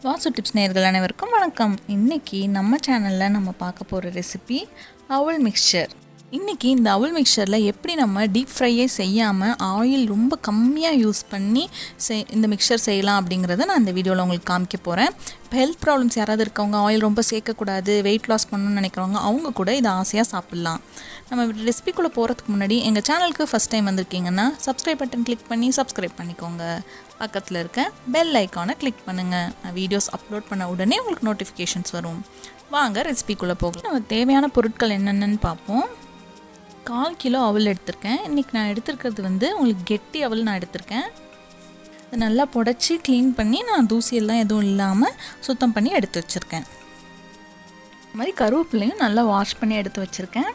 Vasu tips நேயர்கள் அனைவருக்கும் வணக்கம். இன்றைக்கி நம்ம சேனலில் நம்ம பார்க்க போகிற ரெசிபி அவல் மிக்சர். இன்றைக்கி இந்த அவல் மிக்சரில் எப்படி நம்ம டீப் ஃப்ரையே செய்யாமல் ஆயில் ரொம்ப கம்மியாக யூஸ் பண்ணி இந்த மிக்சர் செய்யலாம் அப்படிங்கிறத நான் இந்த வீடியோவில் உங்களுக்கு காமிக்க போகிறேன். இப்போ ஹெல்த் ப்ராப்ளம்ஸ் யாராவது இருக்கவங்க, ஆயில் ரொம்ப சேர்க்கக்கூடாது, வெயிட் லாஸ் பண்ணணும்னு நினைக்கிறவங்க அவங்க கூட இதை ஆசையாக சாப்பிட்லாம். நம்ம ரெசிபிக்குள்ளே போகிறதுக்கு முன்னாடி எங்கள் சேனலுக்கு ஃபஸ்ட் டைம் வந்திருக்கீங்கன்னா சப்ஸ்கிரைப் பட்டன் கிளிக் பண்ணி சப்ஸ்கிரைப் பண்ணிக்கோங்க. பக்கத்தில் இருக்க பெல் ஐக்கானை கிளிக் பண்ணுங்கள். நான் வீடியோஸ் அப்லோட் பண்ண உடனே உங்களுக்கு நோட்டிஃபிகேஷன்ஸ் வரும். வாங்க ரெசிபிக்குள்ளே போகலாம். நம்ம தேவையான பொருட்கள் என்னென்னு பார்ப்போம். 1/4 கிலோ அவல் எடுத்திருக்கேன். இன்றைக்கி நான் எடுத்துருக்கிறது உங்களுக்கு கெட்டி அவல் நான் எடுத்திருக்கேன். அதை நல்லா புடச்சி க்ளீன் பண்ணி நான் தூசியெல்லாம் எதுவும் இல்லாமல் சுத்தம் பண்ணி எடுத்து வச்சுருக்கேன். இந்த மாதிரி கருவேப்பிலையும் நல்லா வாஷ் பண்ணி எடுத்து வச்சுருக்கேன்.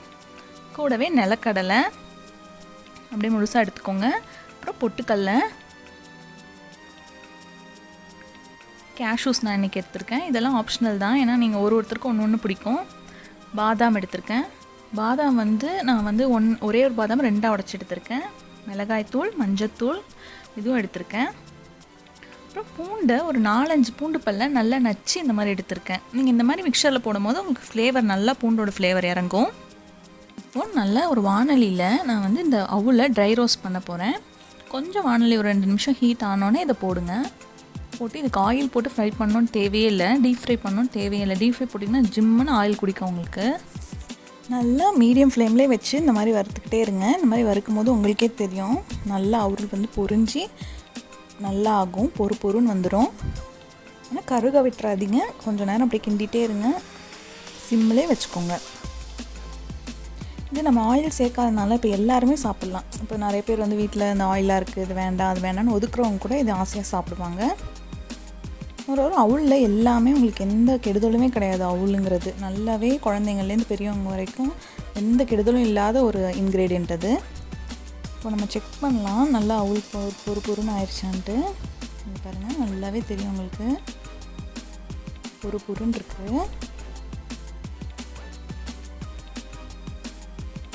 கூடவே நிலக்கடலை அப்படியே முழுசாக எடுத்துக்கோங்க. அப்புறம் பொட்டுக்கடலை, கேஷ்யூஸ் நான் இன்றைக்கி எடுத்திருக்கேன். இதெல்லாம் ஆப்ஷனல் தான், ஏன்னா நீங்கள் ஒருத்தருக்கும் ஒன்று பிடிக்கும். பாதாம் எடுத்திருக்கேன். பாதாம் நான் ஒரே ஒரு பாதாம் 2ஆக உடச்சி எடுத்திருக்கேன். மிளகாய்த்தூள், மஞ்சத்தூள் இதுவும் எடுத்திருக்கேன். அப்புறம் பூண்டை ஒரு 4-5 பூண்டு பல்ல நல்லா நச்சு இந்த மாதிரி எடுத்திருக்கேன். நீங்கள் இந்த மாதிரி மிக்சரில் போடும்போது உங்களுக்கு ஃப்ளேவர் நல்லா பூண்டோட ஃப்ளேவர் இறங்கும். இப்போ நல்லா ஒரு வானலியில் நான் இந்த அவலை ட்ரை ரோஸ்ட் பண்ண போகிறேன். கொஞ்சம் வானலி ஒரு 2 நிமிஷம் ஹீட் ஆனோடனே இதை போட்டு இதுக்கு ஆயில் போட்டு ஃப்ரை பண்ணணுன்னு தேவையே இல்லை, டீப் ஃப்ரை பண்ணணுன்னு தேவையே இல்லை. டீப் ஃப்ரை போட்டிங்கன்னா ஜிம்முன்னு ஆயில் குடிக்கும் உங்களுக்கு. நல்லா மீடியம் ஃப்ளேம்லேயே வச்சு இந்த மாதிரி வறுத்துக்கிட்டே இருங்க. இந்த மாதிரி வறுக்கும் போது உங்களுக்கே தெரியும், நல்லா அவல் பொரிஞ்சு நல்லா ஆகும், பொறுன்னு வந்துடும். ஆனால் கருக விட்டுறாதீங்க, கொஞ்சம் நேரம் அப்படியே கிண்டிகிட்டே இருங்க, சிம்மிலே வச்சுக்கோங்க. இது நம்ம ஆயில் சேர்க்காதனால இப்போ எல்லாருமே சாப்பிட்லாம். இப்போ நிறைய பேர் வீட்டில் இந்த ஆயிலாக இருக்குது, இது வேண்டாம் அது வேண்டாம்னு ஒதுக்குறவங்க கூட இது ஆசையாக சாப்பிடுவாங்க. ஒரு அவுளில் எல்லாமே உங்களுக்கு எந்த கெடுதலுமே கிடையாது. அவுளுங்கிறது நல்லாவே குழந்தைங்கள்லேருந்து பெரியவங்க வரைக்கும் எந்த கெடுதலும் இல்லாத ஒரு இன்க்ரீடியண்ட் அது. இப்போ நம்ம செக் பண்ணலாம் நல்லா அவுள் பொறுன்னு ஆயிடுச்சான்ட்டு. பாருங்கள், நல்லாவே தெரியும் உங்களுக்கு பொறுன்னு இருக்குது.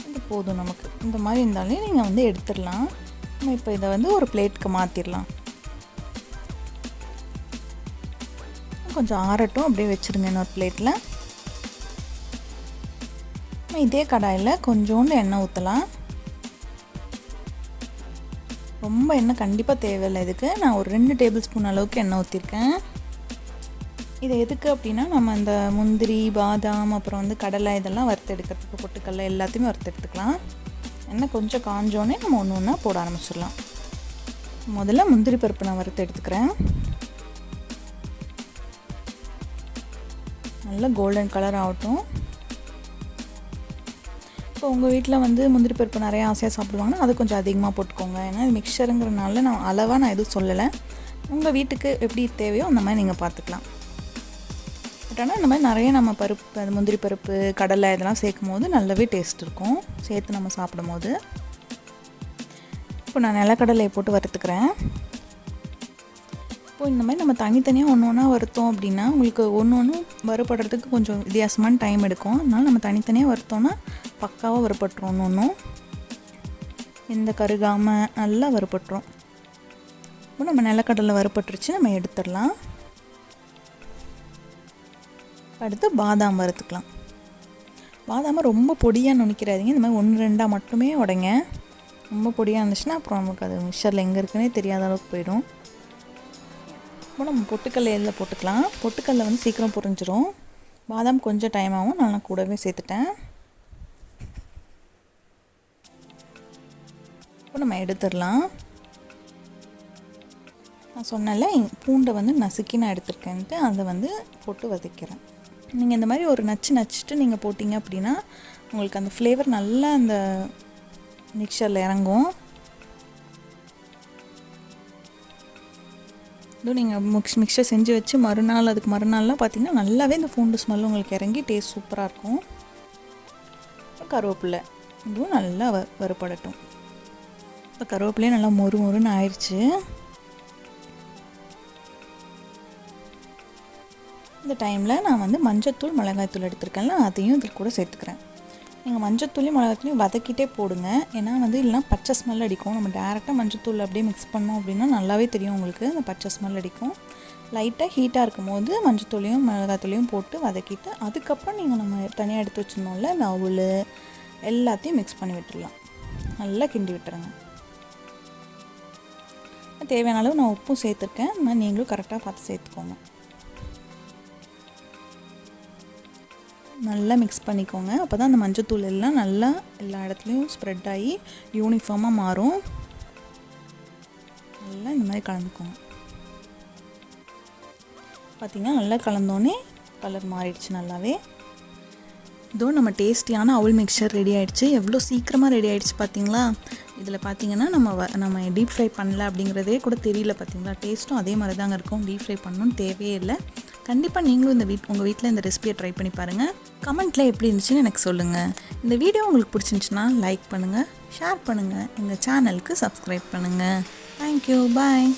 இது போதும் நமக்கு. இந்த மாதிரி இருந்தாலே நீங்கள் எடுத்துடலாம். நம்ம இப்போ இதை ஒரு பிளேட்டுக்கு மாற்றிடலாம். கொஞ்சம் ஆறட்டும், அப்படியே வச்சுருங்க இன்னொரு பிளேட்டில். இதே கடாயில் கொஞ்சோண்டு எண்ணெய் ஊற்றலாம். ரொம்ப எண்ணெய் கண்டிப்பாக தேவையில்லை இதுக்கு. நான் ஒரு 2 டேபிள் ஸ்பூன் அளவுக்கு எண்ணெய் ஊற்றிருக்கேன். இது எதுக்கு அப்படின்னா, நம்ம இந்த முந்திரி, பாதாம், அப்புறம் கடலை இதெல்லாம் வறுத்து எடுக்கிறதுக்கு, பொட்டுக்கடலை எல்லாத்தையுமே வறுத்து எடுத்துக்கலாம். எண்ணெய் கொஞ்சம் காஞ்சோடனே நம்ம ஒன்று ஒன்றா போட ஆரம்பிச்சிடலாம். முதல்ல முந்திரி பருப்பு நான் வறுத்து எடுத்துக்கிறேன். நல்லா கோல்டன் கலர் ஆகட்டும். இப்போ உங்கள் வீட்டில் முந்திரி பருப்பு நிறைய ஆசையாக சாப்பிடுவாங்கன்னா அது கொஞ்சம் அதிகமாக போட்டுக்கோங்க. ஏன்னா இது மிக்சருங்கிறனால நான் எதுவும் சொல்லலை. உங்கள் வீட்டுக்கு எப்படி தேவையோ அந்த மாதிரி நீங்கள் பார்த்துக்கலாம். பட் ஆனால் இந்த மாதிரி நிறைய நம்ம பருப்பு, அது முந்திரி பருப்பு, கடலை இதெல்லாம் சேர்க்கும் போது நல்லாவே டேஸ்ட் இருக்கும் சேர்த்து நம்ம சாப்பிடும் போது. இப்போ நான் நிலக்கடலையை போட்டு வறுத்துக்கிறேன். இப்போ இந்த மாதிரி நம்ம தனித்தனியாக ஒன்றா வறுத்தோம் அப்படின்னா உங்களுக்கு ஒன்று வறுபடுறதுக்கு கொஞ்சம் வித்தியாசமான டைம் எடுக்கும். அதனால் நம்ம தனித்தனியாக வறுத்தோன்னா பக்காவாக வறுபட்டுரும். ஒன்றும் எந்த கருகாமல் நல்லா வறுபட்டுரும். இப்போ நம்ம நிலக்கடலை வறுபட்டுருச்சு, நம்ம எடுத்துடலாம். அடுத்து பாதாம் வறுத்துக்கலாம். பாதாமை ரொம்ப பொடியாக நுணுக்கிறாதீங்க. இந்த மாதிரி 1-2 மட்டுமே உடைங்க. ரொம்ப பொடியாக இருந்துச்சுன்னா அப்புறம் நமக்கு அது மிக்சரில் எங்கே இருக்குன்னே தெரியாத அளவுக்கு போயிடும். இப்போ நம்ம பொட்டுக்கல்லை எதில் போட்டுக்கலாம். பொட்டுக்கல்லை சீக்கிரம் பொரிஞ்சிரும். பாதாம் கொஞ்சம் டைம் ஆகும், நான் கூடவே சேர்த்துட்டேன். இப்போ நம்ம எடுத்துடலாம். நான் சொன்னல பூண்டை நசுக்கி நான் எடுத்துருக்கேன்ட்டு அதை போட்டு வதக்கிறேன். நீங்கள் இந்த மாதிரி ஒரு நச்சுட்டு நீங்கள் போட்டிங்க அப்படின்னா உங்களுக்கு அந்த ஃப்ளேவர் நல்லா அந்த மிக்சரில் இறங்கும். இதுவும் நீங்கள் மிக்சர் செஞ்சு வச்சு அதுக்கு மறுநாள்லாம் பார்த்திங்கன்னா நல்லாவே இந்த பூண்டு ஸ்மெல் உங்களுக்கு இறங்கி டேஸ்ட் சூப்பராக இருக்கும். கருவேப்பிலை இதுவும் நல்லா வறுபடட்டும். இப்போ கருவேப்பிலையும் நல்லா மொறுன்னு ஆயிடுச்சு. இந்த டைமில் நான் மஞ்சத்தூள், மிளகாய்த்தூள் எடுத்துருக்கேன்ல, அதையும் இதில் கூட சேர்த்துக்கிறேன். நீங்கள் மஞ்சத்தூளையும் மிளகாத்தூளையும் வதக்கிட்டே போடுங்க. ஏன்னா இல்லைனா பச்சை ஸ்மெல் அடிக்கும். நம்ம டேரெக்டாக மஞ்சத்தூள் அப்படியே மிக்ஸ் பண்ணோம் அப்படின்னா நல்லாவே தெரியும் உங்களுக்கு அந்த பச்சை ஸ்மெல் அடிக்கும். லைட்டாக ஹீட்டாக இருக்கும் போது மஞ்சத்தூளையும் மிளகாத்தூளையும் போட்டு வதக்கிட்டு அதுக்கப்புறம் நீங்கள் நம்ம தனியாக எடுத்து வச்சுருந்தோம்ல இந்த அவுள் எல்லாத்தையும் மிக்ஸ் பண்ணி விட்டுடலாம். நல்லா கிண்டி விட்டுருங்க. தேவையான அளவு நான் உப்பும் சேர்த்துருக்கேன். இந்த மாதிரி நீங்களும் கரெக்டாக பார்த்து சேர்த்துக்கோங்க. நல்லா மிக்ஸ் பண்ணிக்கோங்க. அப்போ தான் அந்த மஞ்சத்தூள் எல்லாம் நல்லா எல்லா இடத்துலையும் ஸ்ப்ரெட் ஆகி யூனிஃபார்மாக மாறும். நல்லா இந்த மாதிரி கலந்துக்கோங்க. பார்த்திங்கன்னா நல்லா கலந்தோடனே கலர் மாறிடுச்சு நல்லாவே. இதோ நம்ம டேஸ்டியான அவுல் மிக்சர் ரெடி ஆகிடுச்சு. எவ்வளோ சீக்கிரமாக ரெடி ஆகிடுச்சு பார்த்திங்களா. இதில் பார்த்திங்கன்னா நம்ம டீப் ஃப்ரை பண்ணல அப்படிங்கிறதே கூட தெரியல பார்த்திங்களா. டேஸ்ட்டும் அதே மாதிரி தாங்க இருக்கும். டீப் ஃப்ரை பண்ணணும்னு தேவையே இல்லை. கண்டிப்பாக நீங்களும் உங்கள் வீட்டில் இந்த ரெசிபியை ட்ரை பண்ணி பாருங்கள். கமெண்ட்டில் எப்படி இருந்துச்சுன்னு எனக்கு சொல்லுங்கள். இந்த வீடியோ உங்களுக்கு பிடிச்சிருந்துச்சுன்னா லைக் பண்ணுங்கள், ஷேர் பண்ணுங்கள், எங்கள் சேனலுக்கு சப்ஸ்கிரைப் பண்ணுங்கள். தேங்க்யூ, பாய்.